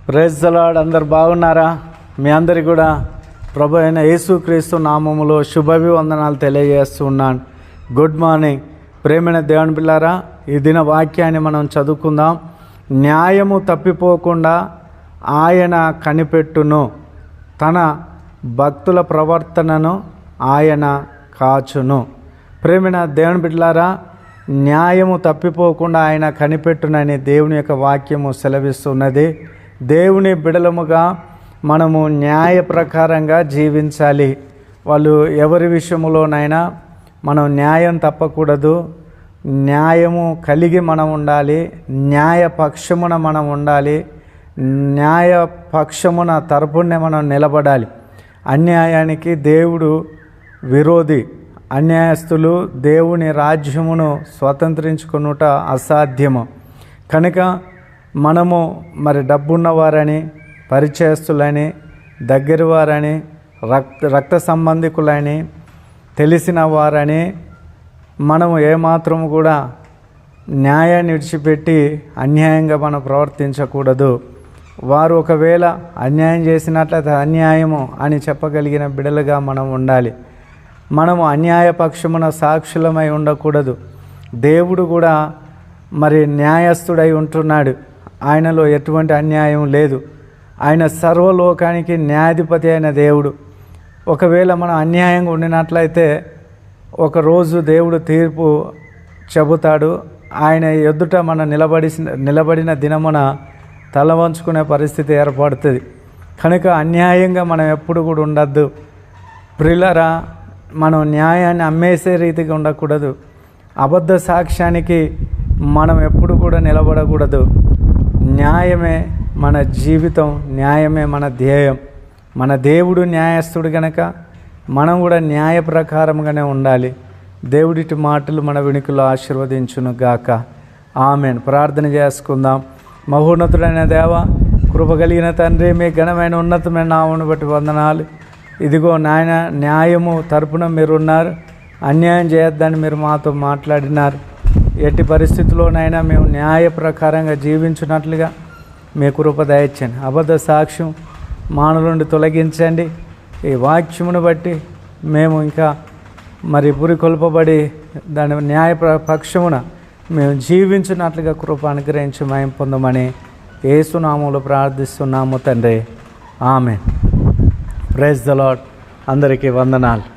Praise the lord. అందరు బాగున్నారా? మీ అందరికి కూడా ప్రభు అయిన యేసుక్రీస్తు నామములో శుభాభివందనాలు తెలియజేస్తూ ఉన్నాను. గుడ్ మార్నింగ్ ప్రేమైన దేవుని పిల్లారా, ఈ దిన వాక్యాన్ని మనం చదువుకుందాం. న్యాయము తప్పిపోకుండా ఆయన కనిపెట్టును, తన భక్తుల ప్రవర్తనను ఆయన కాచును. ప్రేమైన దేవుని బిడ్డలారా, న్యాయము తప్పిపోకుండా ఆయన కనిపెట్టునని దేవుని యొక్క వాక్యము సెలవిస్తున్నది. దేవుని బిడలముగా మనము న్యాయ ప్రకారంగా జీవించాలి. వాళ్ళు ఎవరి విషయంలోనైనా మనం న్యాయం తప్పకూడదు. న్యాయము కలిగి మనం ఉండాలి. న్యాయ పక్షమున మనం ఉండాలి. న్యాయ పక్షమున తరపునే మనం నిలబడాలి. అన్యాయానికి దేవుడు విరోధి. అన్యాయస్తులు దేవుని రాజ్యమును స్వతంత్రించుకొనుట అసాధ్యము. కనుక మనము డబ్బున్నవారని, పరిచయస్తులని, దగ్గర వారని, రక్త సంబంధికులని, తెలిసిన వారని మనము ఏమాత్రము కూడా న్యాయాన్ని విడిచిపెట్టి అన్యాయంగా మనం ప్రవర్తించకూడదు. వారు ఒకవేళ అన్యాయం చేసినట్లయితే అన్యాయము అని చెప్పగలిగిన బిడలుగా మనం ఉండాలి. మనము అన్యాయ పక్షమున సాక్షులమై ఉండకూడదు. దేవుడు కూడా న్యాయస్థుడై ఉంటున్నాడు. ఆయనలో ఎటువంటి అన్యాయం లేదు. ఆయన సర్వలోకానికి న్యాయాధిపతి అయిన దేవుడు. ఒకవేళ మనం అన్యాయంగా ఉండినట్లయితే ఒకరోజు దేవుడు తీర్పు చెబుతాడు. ఆయన ఎదుట మనం నిలబడిన దినమున తల వంచుకునే పరిస్థితి ఏర్పడుతుంది. కనుక అన్యాయంగా మనం ఎప్పుడు కూడా ఉండద్దు. ప్రియులారా, మనం న్యాయాన్ని అమ్మేసే రీతిగా ఉండకూడదు. అబద్ధ సాక్ష్యానికి మనం ఎప్పుడు కూడా నిలబడకూడదు. న్యాయమే మన జీవితం, న్యాయమే మన ధ్యేయం. మన దేవుడు న్యాయస్థుడు గనక మనం కూడా న్యాయ ప్రకారంగానే ఉండాలి. దేవుడిటి మాటలు మన వినికిలో ఆశీర్వదించును గాక. ఆమెన్. ప్రార్థన చేసుకుందాం. మహోన్నతుడైన దేవ, కృప కలిగిన తండ్రి, మీ ఘనమైన ఉన్నతమైన నామమును బట్టి వందనాలు. ఇదిగో నాయన, న్యాయము తరపున మీరున్నారు. అన్యాయం చేయొద్దని మీరు మాతో మాట్లాడినారు. ఎట్టి పరిస్థితుల్లోనైనా మేము న్యాయ ప్రకారంగా జీవించినట్లుగా మీ కృప దయచండి. అబద్ధ సాక్ష్యం మానవుల నుండి తొలగించండి. ఈ వాక్యమును బట్టి మేము ఇంకా పురికొల్పబడి దాని న్యాయ పక్షమున మేము జీవించినట్లుగా కృప అనుగ్రహించి మేము పొందమని యేసు నామములో ప్రార్థిస్తున్నాము తండ్రి. ఆమెన్. Praise the Lord. అందరికీ వందనాలు.